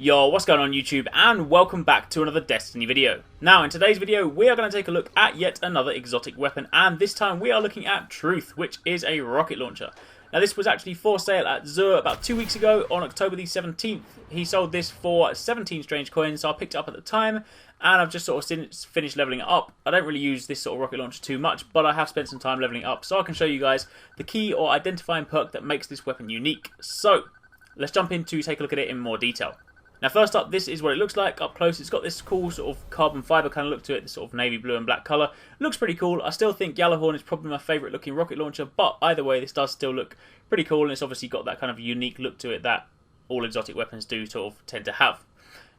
Yo, what's going on YouTube, and welcome back to another Destiny video. Now in today's video we are going to take a look at yet another exotic weapon, and this time we are looking at Truth, which is a rocket launcher. Now this was actually for sale at Zur about 2 weeks ago on October the 17th. He sold this for 17 strange coins, so I picked it up at the time and I've just sort of finished leveling it up. I don't really use this sort of rocket launcher too much, but I have spent some time leveling it up so I can show you guys the key or identifying perk that makes this weapon unique. So let's jump in to take a look at it in more detail. Now first up, this is what it looks like up close. It's got this cool sort of carbon fibre kind of look to it, this sort of navy blue and black colour. Looks pretty cool. I still think Gjallarhorn is probably my favourite looking rocket launcher, but either way this does still look pretty cool, and it's obviously got that kind of unique look to it that all exotic weapons do sort of tend to have.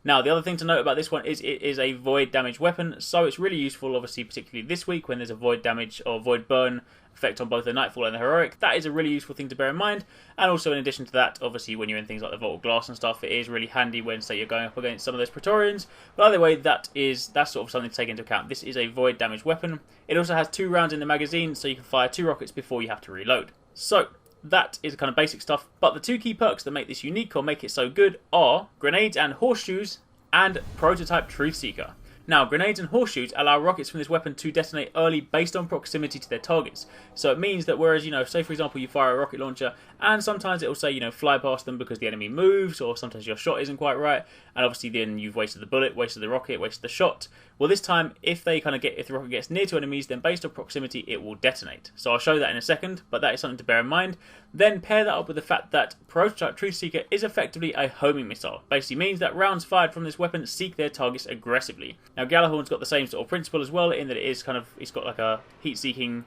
Now the other thing to note about this one is it is a void damage weapon, so it's really useful obviously particularly this week when there's a void damage or void burn effect on both the Nightfall and the Heroic. That is a really useful thing to bear in mind, and also in addition to that, obviously when you're in things like the Vault of Glass and stuff, it is really handy when say you're going up against some of those Praetorians. But either way, that's sort of something to take into account. This is a void damage weapon. It also has 2 rounds in the magazine, so you can fire 2 rockets before you have to reload. So that is kind of basic stuff, but the 2 key perks that make this unique or make it so good are grenades and horseshoes and prototype Truth Seeker. Now, grenades and horseshoes allow rockets from this weapon to detonate early based on proximity to their targets. So it means that whereas, say for example you fire a rocket launcher and sometimes it will say, fly past them because the enemy moves, or sometimes your shot isn't quite right, and obviously then you've wasted the bullet, wasted the rocket, wasted the shot. Well, this time, if the rocket gets near to enemies, then based on proximity it will detonate. So I'll show that in a second, but that is something to bear in mind. Then pair that up with the fact that prototype Truth Seeker is effectively a homing missile. Basically means that rounds fired from this weapon seek their targets aggressively. Now Gjallarhorn's got the same sort of principle as well, in that it's got like a heat-seeking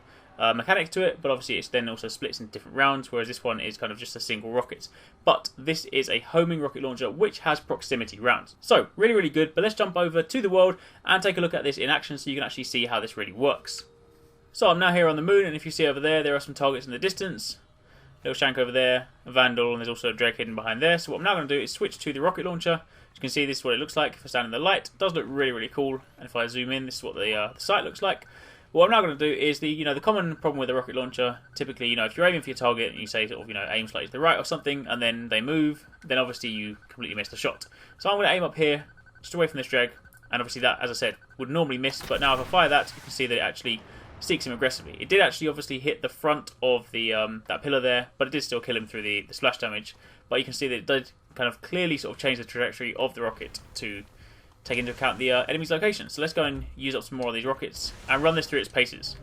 mechanic to it, but obviously it then also splits into different rounds, whereas this one is kind of just a single rocket. But this is a homing rocket launcher which has proximity rounds. So really, really good, but let's jump over to the world and take a look at this in action so you can actually see how this really works. So I'm now here on the moon, and if you see over there are some targets in the distance. Little Shank over there, a Vandal, and there's also a Dreg hidden behind there. So what I'm now going to do is switch to the rocket launcher. As you can see, this is what it looks like if I stand in the light. It does look really, really cool, and if I zoom in, this is what the sight looks like. What I'm now going to do is the common problem with a rocket launcher. Typically, if you're aiming for your target and you say sort of aim slightly to the right or something, and then they move, then obviously you completely miss the shot. So I'm going to aim up here, just away from this Dreg, and obviously that, as I said, would normally miss. But now if I fire that, you can see that it actually seeks him aggressively. It did actually obviously hit the front of the that pillar there, but it did still kill him through the splash damage. But you can see that it did kind of clearly sort of change the trajectory of the rocket to take into account the enemy's location. So let's go and use up some more of these rockets and run this through its paces.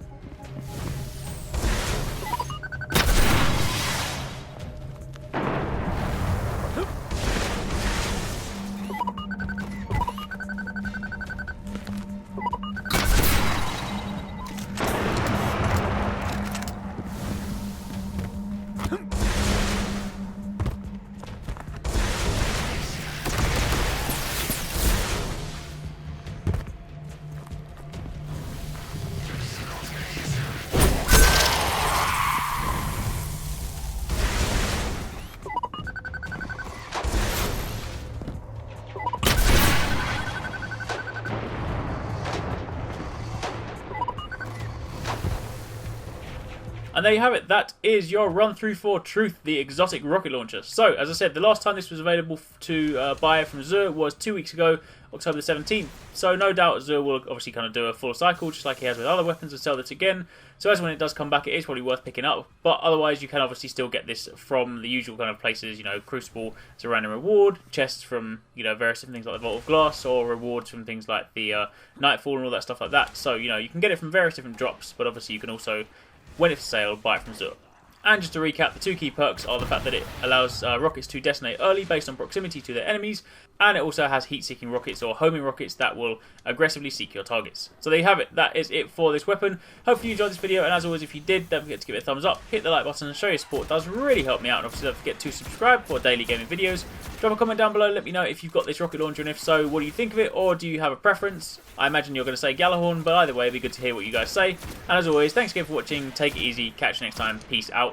And there you have it. That is your run through for Truth, the exotic rocket launcher. So, as I said, the last time this was available to buy from Zur was 2 weeks ago, October the 17th. So no doubt Zur will obviously kind of do a full cycle, just like he has with other weapons, and sell this again. So as when it does come back, it is probably worth picking up. But otherwise, you can obviously still get this from the usual kind of places, Crucible as a random reward, chests from, various different things like the Vault of Glass, or rewards from things like the Nightfall and all that stuff like that. So, you can get it from various different drops, but obviously you can also, when it's for sale, buy it from Zur. And just to recap, the 2 key perks are the fact that it allows rockets to detonate early based on proximity to their enemies, and it also has heat-seeking rockets or homing rockets that will aggressively seek your targets. So there you have it. That is it for this weapon. Hopefully you enjoyed this video, and as always, if you did, don't forget to give it a thumbs up, hit the like button, and show your support. It does really help me out, and obviously don't forget to subscribe for daily gaming videos. Drop a comment down below, let me know if you've got this rocket launcher, and if so, what do you think of it, or do you have a preference? I imagine you're going to say Gjallarhorn, but either way, it'd be good to hear what you guys say. And as always, thanks again for watching, take it easy, catch you next time, peace out.